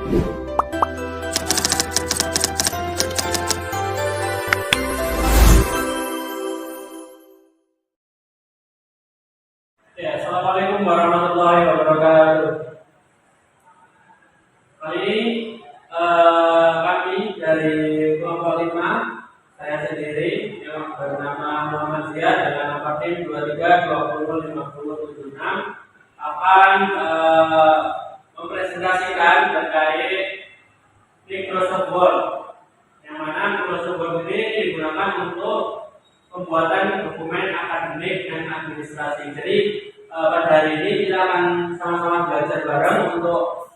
Ya, Assalamualaikum warahmatullahi wabarakatuh. Kali ini kami dari kelompok 5, saya sendiri yang bernama Muhammad Ziyad dengan nomor tim 23205076 akan mempresentasikan terkait Microsoft Word, yang mana Microsoft Word ini digunakan untuk pembuatan dokumen akademik dan administrasi. Jadi pada hari ini kita akan sama-sama belajar bareng untuk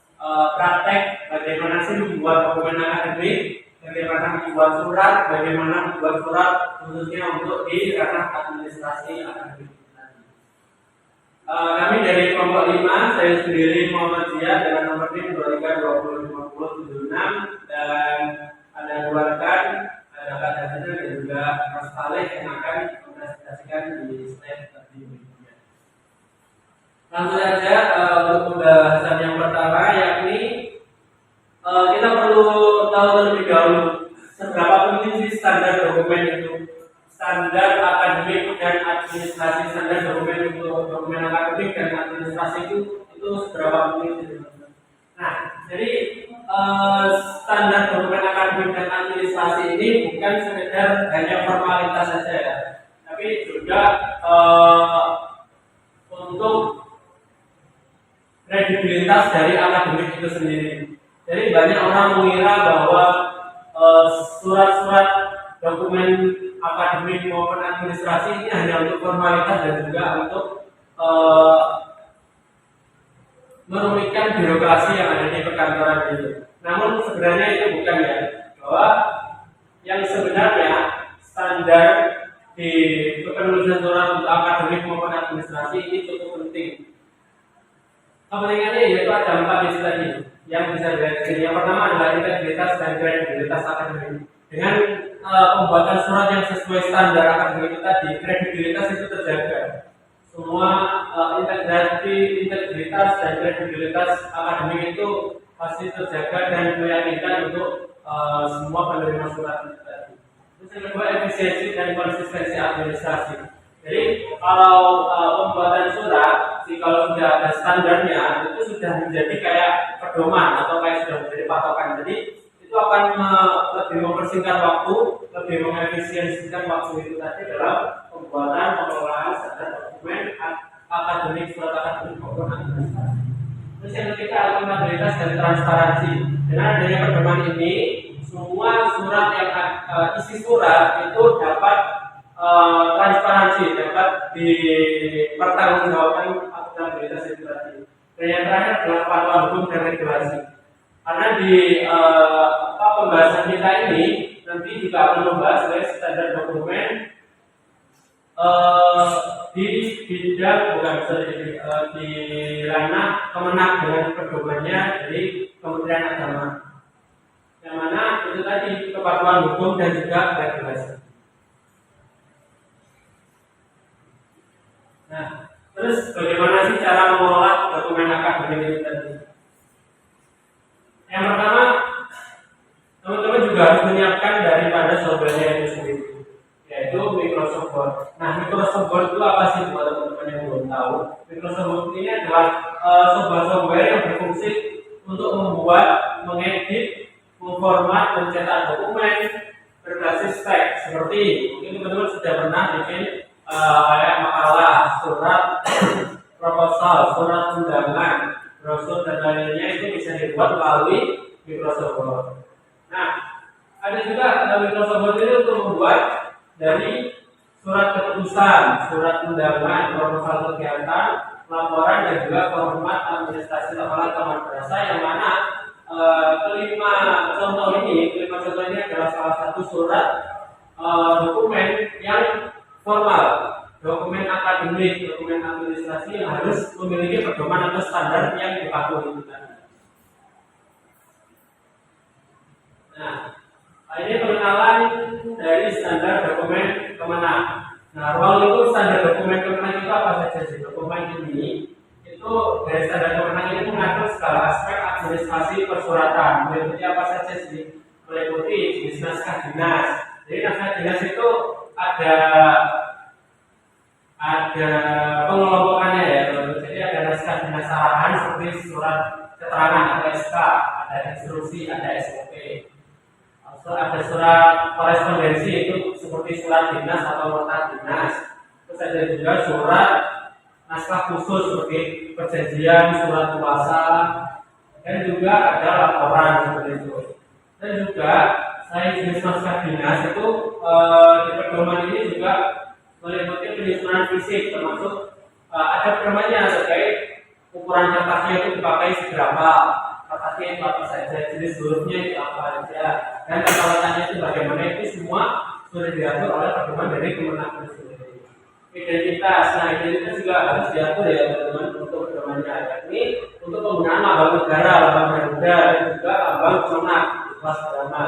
praktek bagaimana sih membuat dokumen akademik, bagaimana membuat surat, bagaimana membuat surat khususnya untuk di ranah administrasi akademik. Kami dari kelompok 5, saya sendiri Muhammad Ziyad dengan nomor tim 23205076 dan ada dua rekan, ada Kak Daniel dan juga Mas Saleh yang akan mempresentasikan di slide berikutnya. Langsung saja untuk pembahasan yang pertama, yakni kita perlu tahu terlebih dahulu seberapa penting sih standar dokumen itu. Standar akademik dan administrasi, standar dokumen untuk dokumen akademik dan administrasi itu seberapa penting sih? Nah, jadi standar dokumen akademik dan administrasi ini bukan sekedar hanya formalitas saja ya, tapi juga untuk kredibilitas dari akademik itu sendiri. Jadi banyak orang mengira bahwa surat-surat dokumen akademik maupun administrasi ini hanya untuk formalitas dan juga untuk merumitkan birokrasi yang ada di perkantoran itu. Namun sebenarnya itu bukan ya, bahwa yang sebenarnya standar di penulisan surat untuk akademik maupun administrasi ini cukup penting. Kepentingannya yaitu ada 4 istilah tadi yang bisa dilihat. Yang pertama adalah integritas dan kredibilitas akademik. Dengan pembuatan surat yang sesuai standar akademik itu tadi, kredibilitas itu terjaga. Semua integritas dan kredibilitas akademik itu pasti terjaga dan meyakinkan untuk semua penerima surat itu tadi. Terus yang kedua, efisiensi dan konsistensi administrasi. Jadi kalau pembuatan surat, kalau sudah ada standarnya, itu sudah menjadi kayak pedoman atau kayak sudah menjadi patokan. Jadi itu akan lebih mempersingkat waktu, lebih mengefisiensikan waktu itu tadi dalam pembuatan pengelolaan standar dokumen akademik, surat akademik maupun administrasi. Terus yang ketiga, akuntabilitas dan transparansi. Dengan adanya pedoman ini, semua surat yang isi surat itu dapat transparansi, dapat dipertanggungjawabkan akuntabilitas itu tadi. Dan yang terakhir adalah patuh hukum dan regulasi. Karena di pembahasan kita ini nanti juga akan membahas standar dokumen di bidang di ranah Kemenak dengan pedomannya dari Kementerian Agama. Yang mana itu tadi kepatuhan hukum dan juga regulasi. Nah, terus bagaimana sih cara mengolah dokumen akademik itu tadi? Yang pertama, teman-teman juga harus menyiapkan daripada software-nya itu sendiri, yaitu Microsoft Word. Nah, Microsoft Word itu apa sih buat teman-teman yang belum tahu? Microsoft Word ini adalah sebuah software yang berfungsi untuk membuat, mengedit, memformat, mencetak dokumen berbasis teks. Seperti mungkin teman-teman sudah pernah bikin kayak makalah, surat proposal, surat undangan, brosur dan lainnya, itu bisa dibuat melalui Microsoft Word. Nah, ada juga Microsoft Word ini untuk membuat dari surat keputusan, surat undangan, proposal kegiatan, laporan dan juga format administrasi laporan ke madrasah, yang mana kelima contoh ini adalah salah satu surat dokumen yang formal, dokumen akademik, dokumen administrasi yang harus memiliki pedoman atau standar yang dipatuhi. Nah, ini pengenalan dari standar dokumen Kemenak. Nah, ruang lingkup standar dokumen Kemenak itu apa saja sih? Dokumen ini itu dari standar Kemenak ini mengatur segala aspek jenis spasi persuratan. Meliputi apa saja sih? Meliputi jenis naskah dinas. Jadi naskah dinas itu ada pengelompokannya ya. Jadi ada naskah dinas arahan seperti surat keterangan atau SK, ada instruksi, ada SOP. Ada surat korespondensi itu seperti surat dinas atau nota dinas. Terus ada juga surat naskah khusus seperti perjanjian, surat kuasa, dan juga ada laporan seperti itu. Dan juga selain jenis naskah dinas itu di pedoman ini juga meliputi penyusunan fisik, termasuk ada pedomannya terkait ukuran kertasnya itu dipakai seberapa, kertasnya itu apa saja, jenis hurufnya itu apa saja, dan tata itu bagaimana, itu semua sudah diatur oleh pedoman dari Kemenak itu sendiri. Identitas, nah identitas juga harus diatur ya teman-teman untuk pedomannya, yakni untuk penggunaan lambang negara, lambang Garuda, dan juga lambang Kemenak di kelas pertama,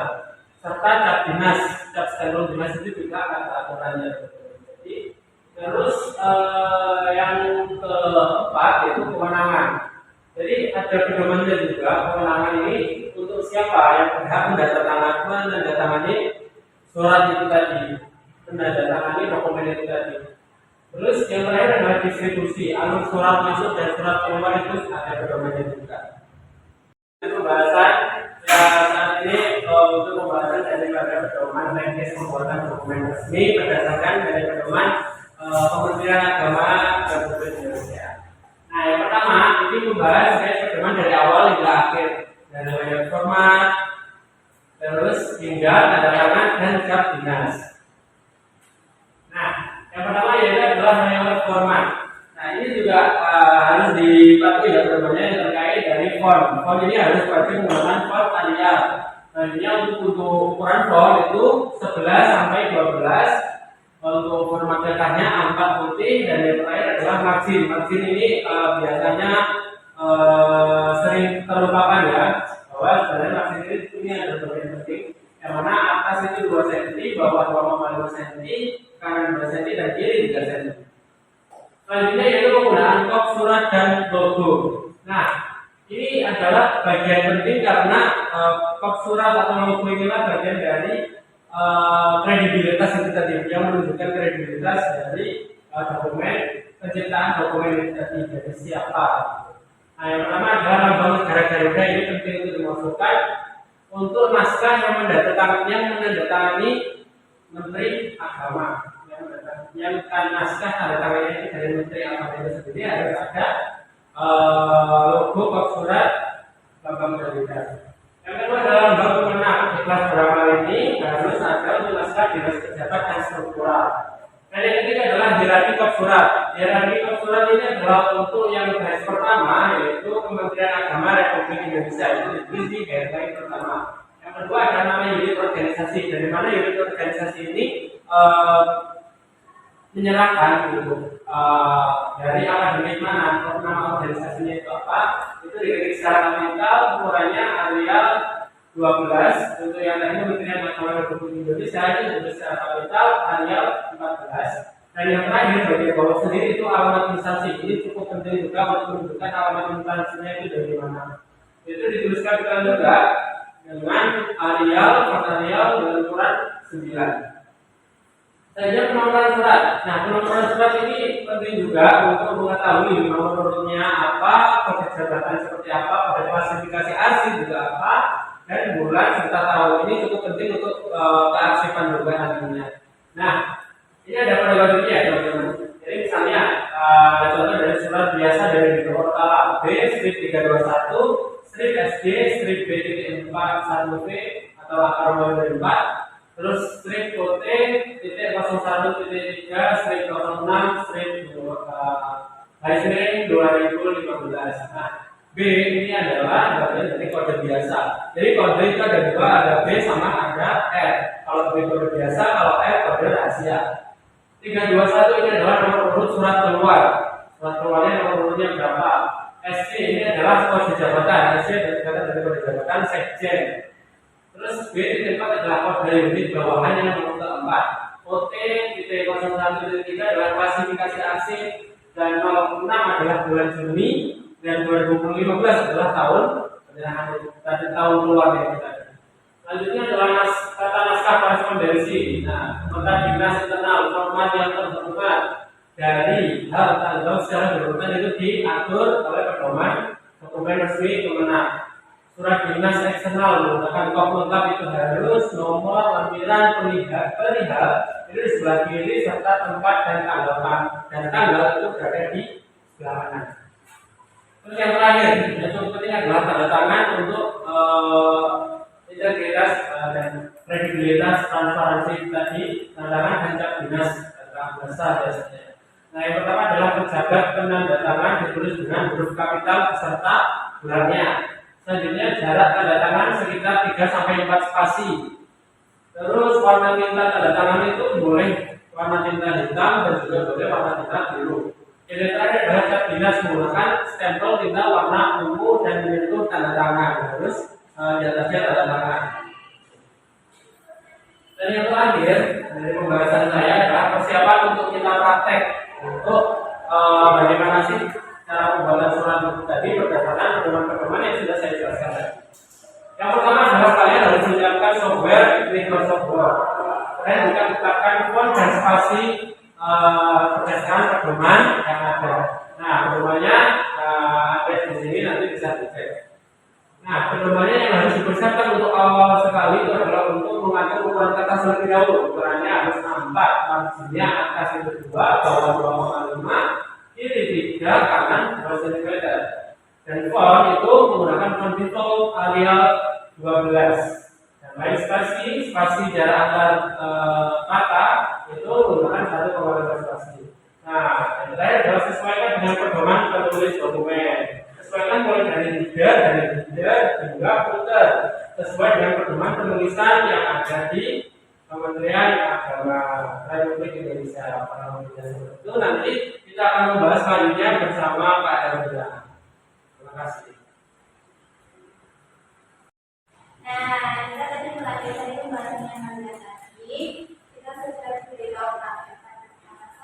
serta cap dinas, cap stempel dinas itu juga ada aturannya. Jadi terus yang keempat yaitu kewenangan. Jadi ada pedomannya juga, kewenangan ini untuk siapa yang berhak menandatangani surat itu tadi, menandatangani dokumen itu tadi. Terus yang terakhir adalah distribusi, alur surat masuk dan surat keluar itu ada pedomannya juga. Itu pembahasan ya saat ini untuk pembahasan daripada pedoman teknis pembuatan dokumen resmi berdasarkan dari pedoman Kementerian Agama Republik Indonesia. Nah, yang pertama ini membahas pedoman dari awal hingga akhir, dari mulai format, terus hingga tanda tangan dan cap dinas. Nah, yang pertama yaitu adalah menyangkut format. Nah, ini juga harus dipatuhi ya pedomannya yang terkait dari font. Font ini harus wajib menggunakan font Arial. Nah, untuk ukuran font itu 11 sampai 12. Untuk format cetaknya A4 putih, dan yang terakhir adalah margin. Margin ini biasanya sering terlupakan ya, bahwa sebenarnya margin ini ada bagian penting, yang mana atas itu 2 cm, bawah 2,5 cm, kanan 2 cm, dan kiri 3 cm. Selanjutnya yaitu penggunaan kop surat dan logo. Nah, ini adalah bagian penting karena kop surat atau logo inilah bagian dari kredibilitas itu tadi, yang menunjukkan kredibilitas dari dokumen penciptaan dokumen itu tadi, dari siapa. Nah, yang pertama adalah lambang negara Garuda. Ini penting untuk dimasukkan untuk naskah yang menandatangani Menteri Agama, yang naskah tanda tangannya itu dari Menteri Agama itu sendiri harus ada logo kop surat lambang Garuda. Yang kedua adalah lambang Kemenak. Di kelas berapa ini harus ada untuk naskah dinas pejabat dan struktural. Dan yang ketiga adalah hierarki kop surat. Hierarki kop surat ini adalah untuk yang garis pertama, yaitu Kementerian Agama Republik Indonesia, itu ditulis di garis pertama. Yang kedua ada nama unit organisasi. Dari mana unit organisasi ini menyerahkan gitu dari akademik mana, nama organisasinya itu apa, itu diketik secara nominal, ukurannya Arial 12. Untuk yang tadi Kementerian Agama Republik Indonesia itu ditulis secara kapital Arial 14. Dan yang terakhir bagian bawah sendiri itu alamat instansi. Ini cukup penting juga untuk menunjukkan alamat instansinya itu dari mana. Itu dituliskan juga dengan Arial, Arial dengan ukuran 9. Saja penomoran surat. Nah, penomoran surat ini penting juga untuk mengetahui nomor urutnya apa, kode jabatan seperti apa, pada klasifikasi arsip juga apa, dan bulan serta tahun. Ini cukup penting untuk kearsipan juga nantinya. Nah, ini ada pedoman ya teman-teman. Jadi misalnya contoh dari surat biasa dari kota B strip 321, strip SD, strip B.41V atau akar 4, terus strip OT titik 01.3 strip 06 strip garis 2015. Nah, B ini adalah bagian dari kode biasa. Jadi kode itu ada dua, ada B sama ada R. Kalau B kode biasa, kalau R kode rahasia. 321 ini adalah nomor urut surat keluar. Surat keluarnya nomor urutnya berapa? SC ini adalah kode jabatan. SC adalah kode jabatan sekjen. Terus B titik 4 adalah kode unit bawahannya nomor keempat. OT titik 01.3 adalah klasifikasi arsip, dan 06 adalah bulan Juni, dan 2015 adalah tahun penyerahan tadi tahun keluarnya kita. Selanjutnya adalah tata naskah korespondensi. Nah, nota dinas internal format yang terhormat dari hal tanggal secara berurutan itu diatur oleh pedoman dokumen resmi Kemenang. Surat dinas eksternal menggunakan kop lengkap itu harus nomor lampiran perihal itu di sebelah kiri serta tempat dan tanggal itu berada di sebelah kanan. Terus yang terakhir yang penting adalah tanda tangan untuk integritas dan kredibilitas transparansi tadi, tanda tangan dan cap dinas bahasa biasanya. Nah, yang pertama adalah pejabat penandatangan ditulis dengan huruf kapital beserta bulannya. Selanjutnya jarak tanda tangan sekitar 3-4 spasi. Terus warna tinta tanda tangan itu boleh warna tinta hitam dan juga boleh warna tinta biru. Yang terakhir adalah cap dinas menggunakan stempel tinta warna ungu dan menyentuh tanda tangan. Terus di atasnya tanda tangan. Dan yang terakhir dari pembahasan saya adalah persiapan untuk kita praktek untuk bagaimana sih cara pembuatan surat tadi berdasarkan pedoman-pedoman yang sudah saya jelaskan tadi. Yang pertama adalah kalian harus menyiapkan software Microsoft Word. Kalian juga tetapkan font dan spasi berdasarkan pedoman yang ada. Nah, pedomannya ada di sini, nanti bisa dicek. Nah, pedomannya yang harus dipersiapkan untuk awal sekali itu adalah untuk mengatur ukuran kertas terlebih dahulu. Ukurannya harus 4, marginnya atas itu 2, bawah 2,5, kiri 3, kanan 2 cm. Dan font itu menggunakan font Title Arial 12. Dan lain spasi jarak antar kata itu menggunakan 1,5 spasi. Nah, yang terakhir adalah sesuaikan dengan pedoman penulis dokumen. Sesuaikan mulai dari header hingga footer sesuai dengan pedoman penulisan yang ada di Kementerian Agama Republik Indonesia. Itu nanti kita akan membahas selanjutnya bersama Pak Elvira. Terima kasih. Nah, kita tadi melanjutkan pembahasan yang lanjut lagi. Kita sudah beritahu apa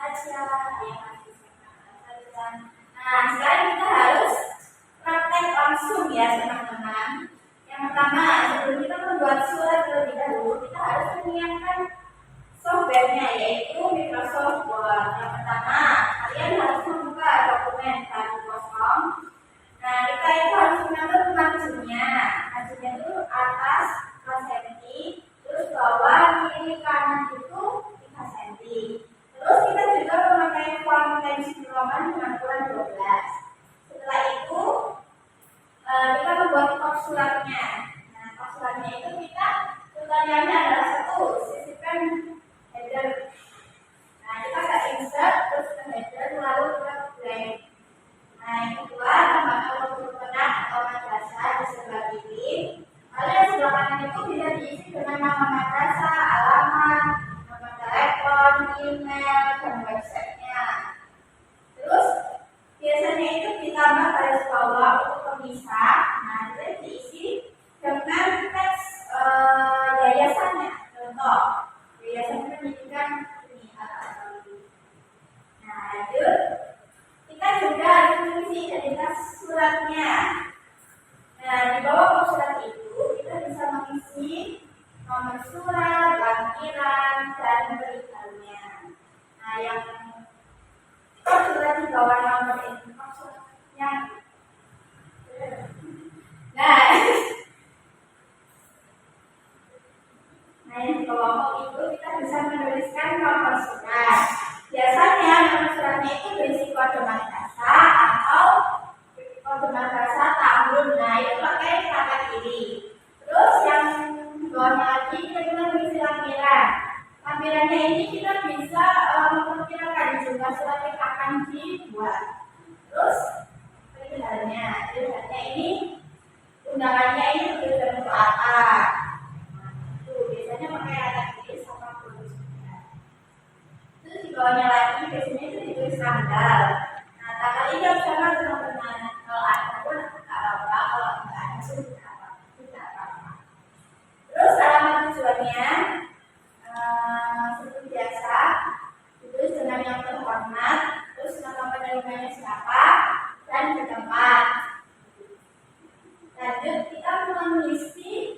saja yang masih saja. Nah, sekarang kita harus praktek langsung ya teman-teman. Yang pertama, sebelum kita membuat surat terlebih dahulu, kita harus menyiapkan softwarenya yaitu Microsoft Word. Yang pertama, kalian harus membuka dokumen file kosong. Nah, kita itu harus mengatur marginnya. Marginnya itu atas 4 cm, terus bawah kiri kanan itu 3 cm. Terus kita juga memakai font Times New Roman dengan ukuran 12. Setelah itu kita membuat kop suratnya. Nah, kop suratnya itu kita tutorialnya adalah satu, sisipkan header. Nah, kita akan insert terus ke header lalu ke blank. Nah, yang kedua tambahkan logo penat atau madrasah di sebelah kiri. Lalu yang sebelah kanan itu bisa diisi dengan nama madrasah, alamat, nomor telepon, email, dan websitenya. Terus biasanya itu ditambah garis bawah untuk pemisah. Nah, itu diisi dengan teks yayasannya. Contoh, yayasan pendidikan ini atau ini. Nah, lanjut. Kita juga harus mengisi identitas suratnya. Nah, di bawah surat itu kita bisa mengisi nomor surat, lampiran, dan perihalnya. Nah, yang surat di bawah nomor ini maksudnya. Nah, yang di bawah itu kita bisa menuliskan nomor surat. Biasanya nomor suratnya itu berisi kode madrasah atau kode madrasah tahun. Nah, itu pakai kata kiri. Terus yang di bawahnya lagi kita juga berisi lampiran. Lampirannya ini kita bisa memperkirakan jumlah surat yang akan dibuat. Terus perihalnya ini undangannya ini berbentuk untuk apa? Biasanya pakai kata kiri sama tulis. Terus di bawahnya lagi biasanya itu ditulis tanggal. Nah, tanggal ini harus sama teman-teman. Kalau ada pun tidak apa-apa, kalau tidak ada pun tidak apa-apa. Terus alamat tujuannya seperti biasa ditulis dengan yang terhormat. Terus nama penerimanya siapa dan ke tempat. Lanjut kita mengisi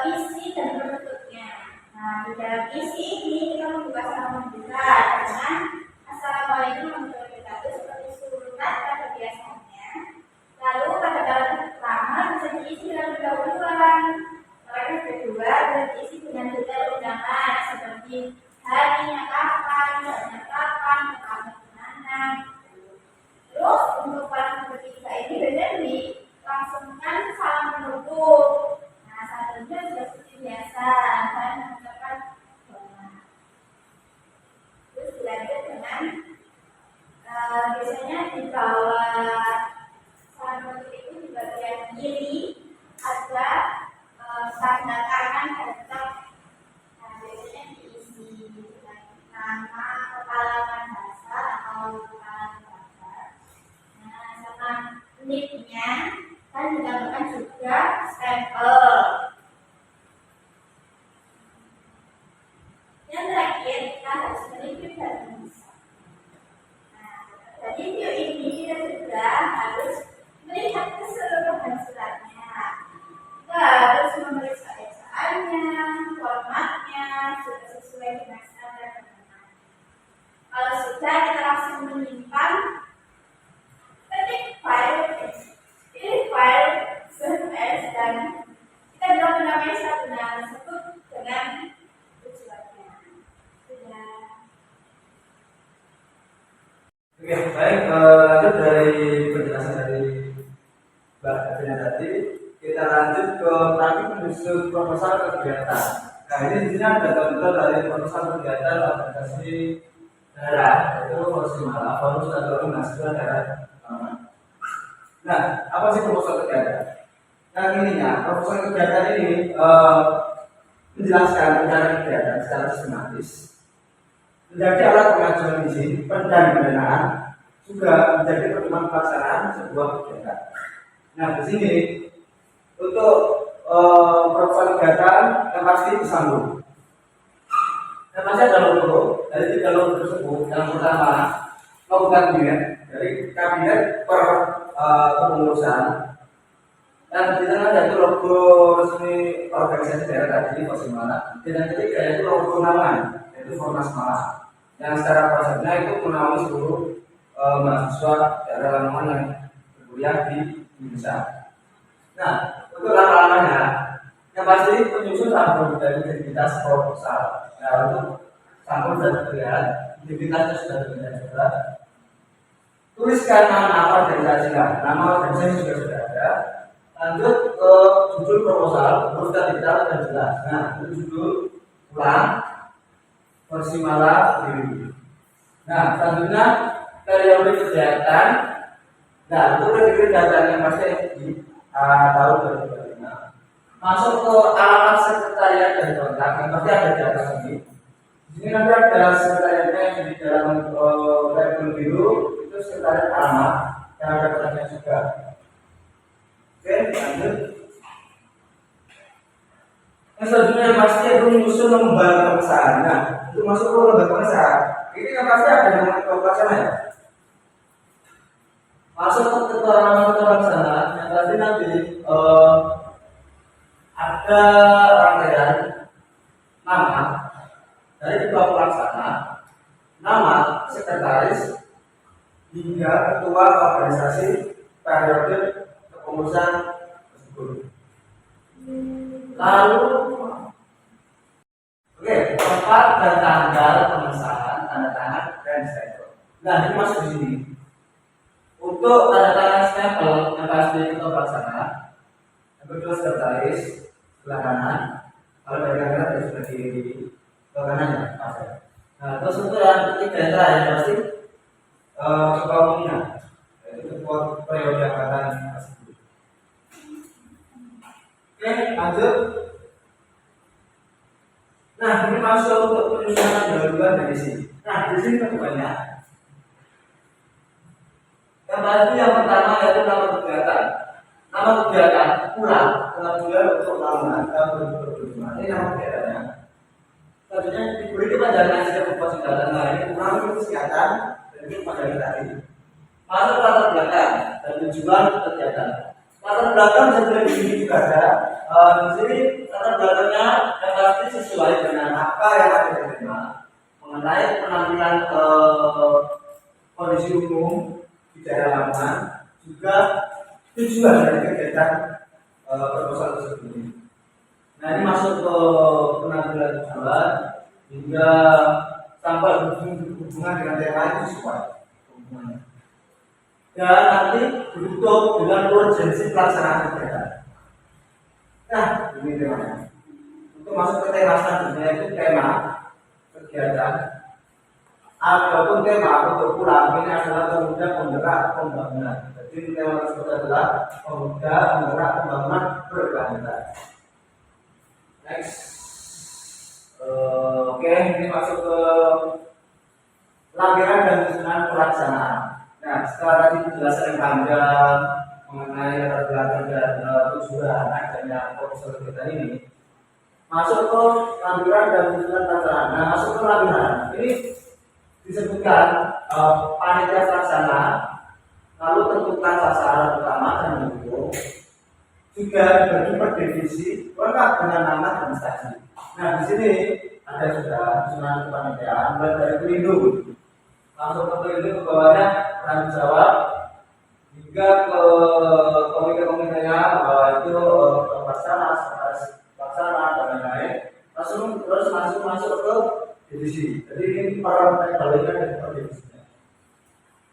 isi dan penutupnya. Nah, di dalam isi ini kita membuka halaman besar dengan Assalamualaikum warahmatullahi wabarakatuh seperti surat pada biasanya. Lalu pada paragraf pertama bisa diisi dengan pendahuluan. Paragraf kedua bisa diisi dengan detail undangan seperti harinya kapan, jamnya kapan, tempatnya di mana. Terus untuk paragraf ketiga ini benar langsungkan salam menutup. Nah, satunya sudah seperti biasa, saya mengucapkan doa. Terus dilanjut dengan biasanya di bawah salam menutup itu di bagian kiri ada tanda tangan tetap. Nah, biasanya diisi dengan nama kepala bahasa atau kepala bahasa. Nah, sama nicknya kan ditambahkan juga stempel. Yang terakhir kita harus mereview dan menulis. Nah, dari review ini kita juga harus melihat keseluruhan suratnya. Kita harus memeriksa ejaannya, formatnya sudah sesuai dengan standar penerbitan. Kalau sudah, kita langsung menyimpan, ketik file, pilih file save as, dan kita bisa menamai satu nama tersebut dengan tujuannya. Sudah. Oke, baik. Lanjut dari penjelasan dari Mbak Dina tadi, kita lanjut ke tadi menyusun proposal kegiatan. Nah, ini di sini ada contoh dari proposal kegiatan organisasi daerah, yaitu Porsimala, Forum Silaturahmi Mahasiswa Daerah. Nah, apa sih proposal kegiatan? Nah, ininya proposal kegiatan ini menjelaskan rencana kegiatan secara sistematis, menjadi alat pengajuan izin dan pendanaan, juga menjadi pertemuan pelaksanaan sebuah kegiatan. Nah, di sini untuk proposal kegiatan yang pasti disambung. Yang pasti ada logo. Dari 3 logo tersebut, yang pertama logo kabinet, dari kabinet per kepengurusan, dan di tengah yaitu logo resmi organisasi daerah tadi Porsimala. Dan yang ketiga yaitu logo naungan, yaitu Fornas Malang, yang secara konsepnya itu menaungi seluruh mahasiswa daerah Lamongan yang berkuliah di Indonesia. Nah, untuk langkah-langkahnya, yang pasti penyusun sampul dari identitas proposal. Nah, untuk sampul dan pilihan identitasnya sudah terlihat juga. Tuliskan nama organisasi, nama organisasi juga sudah ada. Lanjut ke judul proposal, huruf kapital dan jelas. Nah, itu judul ulang Porsimala diri. Nah, selanjutnya periode kegiatan. Nah, itu periode kegiatan yang pasti di tahun 2025. Masuk ke alamat sekretariat dan kontak, yang pasti ada di atas ini. Di sini nanti ada sekretariatnya yang di dalam label biru, itu sekretariat alamat, yang ada kontaknya juga. Oke, lanjut. Yang selanjutnya pasti itu menyusun lembaga pengesahan. Nah, itu masuk ke lembaga pengesahan. Ini yang pasti ada yang pelaksana ya. Masuk ke keterangan pelaksana, yang tadi nanti ada rangkaian nama dari ketua pelaksana, nama sekretaris, hingga ketua organisasi periode kepengurusan tersebut. Lalu, oke, tempat dan tanggal pengesahan, tanda tangan dan stempel. Nah, ini masuk di sini. Untuk tanda tangan stempel yang pasti ketua pelaksana, yang kedua sekretaris sebelah kanan. Kalau dari kanan dari sebelah kiri sebelah kanan ya, pas ya. Nah, terus untuk yang ketiga yang pasti ketua umumnya, yaitu ketua periode angkatan tersebut. Oke, lanjut. Nah, ini masuk untuk penyusunan pendahuluan dari sini. Nah, di sini keduanya. Yang pasti yang pertama yaitu nama kegiatan. Nama kegiatan ulang bulan untuk tahunan tahun 2025. Ini nama kegiatannya. Selanjutnya diberi kepanjangan setiap proposal kegiatan. Nah, ini ulang itu kesehatan dan itu kepanjangan tadi. Masuk latar belakang dan tujuan kegiatan. Latar belakang bisa dilihat di sini juga ada. Di sini latar belakangnya yang pasti sesuai dengan apa yang ada di tema mengenai penampilan kondisi umum di daerah Lamongan, juga tujuan dari kegiatan proposal tersebut. Nah, ini masuk ke penampilan jalan hingga sampai hubungan dengan tema itu sesuai hubungannya. Dan nanti ditutup dengan urgensi pelaksanaan kegiatan. Nah, ini temanya. Untuk masuk ke tema selanjutnya itu tema kegiatan ataupun tema untuk pulang ini adalah pemuda penggerak pembangunan. Jadi tema tersebut adalah pemuda penggerak pembangunan berkelanjutan. Next. Oke, ini masuk ke lampiran dan susunan pelaksanaan. Nah, setelah tadi penjelasan yang panjang mengenai latar belakang dan tujuan adanya proposal kita ini, masuk ke lampiran dan susunan pelaksanaan. Nah, masuk ke lampiran ini disebutkan panitia pelaksana, lalu tentukan sasaran utama dan mendukung, juga dibagi per divisi lengkap dengan nama dan instansi. Nah, di sini ada sudah susunan kepanitiaan mulai dari pelindung, langsung ke pelindung ke bawahnya tanggung jawab hingga ke komite-komitenya bahwa itu pelaksana, sekretaris pelaksana dan lain-lain. Langsung terus masuk ke divisi. Jadi ini para evaluasikan dari per divisinya.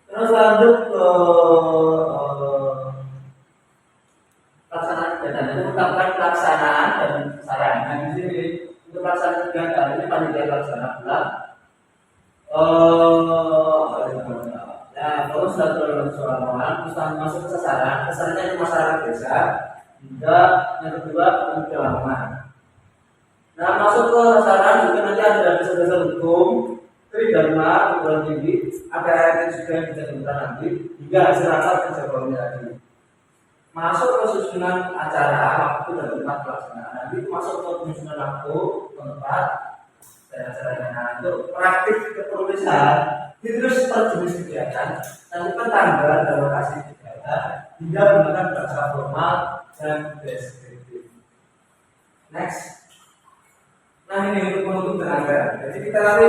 Terus lanjut ke pelaksanaan kegiatan itu menetapkan pelaksanaan dan sasaran. Nah, di sini untuk pelaksanaan kegiatan ini panitia pelaksana bilang terus satu soal usaha masuk ke sasaran. Sasarannya itu masyarakat desa hingga yang kedua pemuda Lamongan. Nah, masuk ke sasaran juga nanti ada desa-desa hukum, Tridharma, perguruan tinggi, ada RT juga yang bisa diminta nanti hingga hasil rapat kerja bawahnya tadi. Masuk ke susunan acara waktu dan tempat pelaksanaan. Nanti masuk ke penyusunan waktu, tempat dan acaranya. Nah, untuk praktik kepenulisan itu terus per jenis kegiatan, tentukan tanggal dan lokasi kegiatan hingga menggunakan bahasa formal dan deskriptif. Next. Nah, ini untuk menutup dengan anggaran. Jadi kita nanti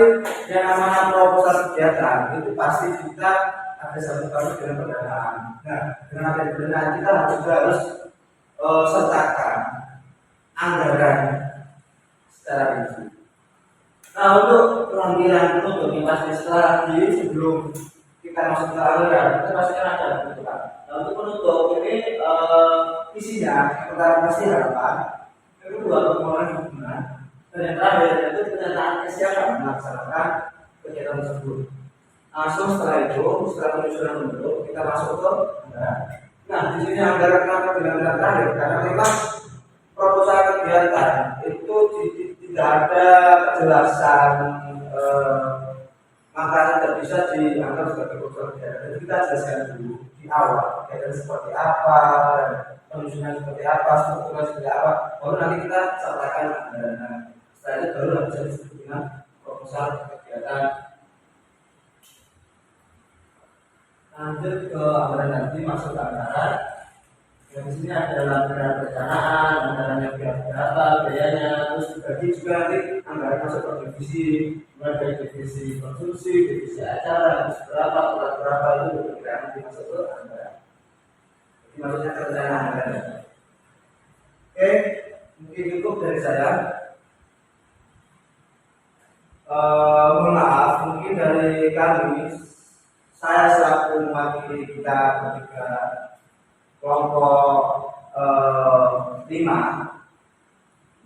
yang namanya proposal kegiatan itu pasti kita ada satu kali dengan pendanaan. Nah, dengan ada pendanaan kita juga harus sertakan anggaran secara rinci. Nah, untuk pengambilan penutup ini pasti setelah lagi sebelum kita masuk ke anggaran kita pasti kan ada penutupan. Nah, untuk penutup ini isinya yang pertama pasti harapan, yang kedua permohonan dukungan, dan yang terakhir itu pernyataan kesiapan melaksanakan kegiatan tersebut. Langsung setelah itu, setelah penyusunan bentuk, kita masuk ke anggaran. Nah, di sini anggaran kenapa dengan anggaran terakhir? Karena memang proposal kegiatan itu tidak ada kejelasan, maka tidak bisa dianggap sebagai proposal kegiatan. Jadi kita jelaskan dulu di awal kegiatan seperti apa, dan penyusunan seperti apa, strukturnya seperti apa, baru nanti kita sertakan anggaran. Setelah itu baru bisa disebut dengan proposal kegiatan. Lanjut ke anggaran nanti masuk ke anggaran. Yang di sini ada anggaran perencanaan, anggarannya berapa, biayanya, terus dibagi juga nanti anggaran masuk ke divisi, mulai dari divisi konsumsi, divisi acara, terus berapa itu kita nanti masuk ke anggaran. Jadi maksudnya perencanaan anggaran. Oke, mungkin cukup dari saya. Mohon maaf, mungkin dari kami, saya selaku mewakili kita bertiga kelompok 5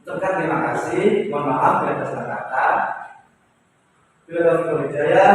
ucapkan terima kasih, mohon maaf bila ada salah kata. Bila ada hidayah,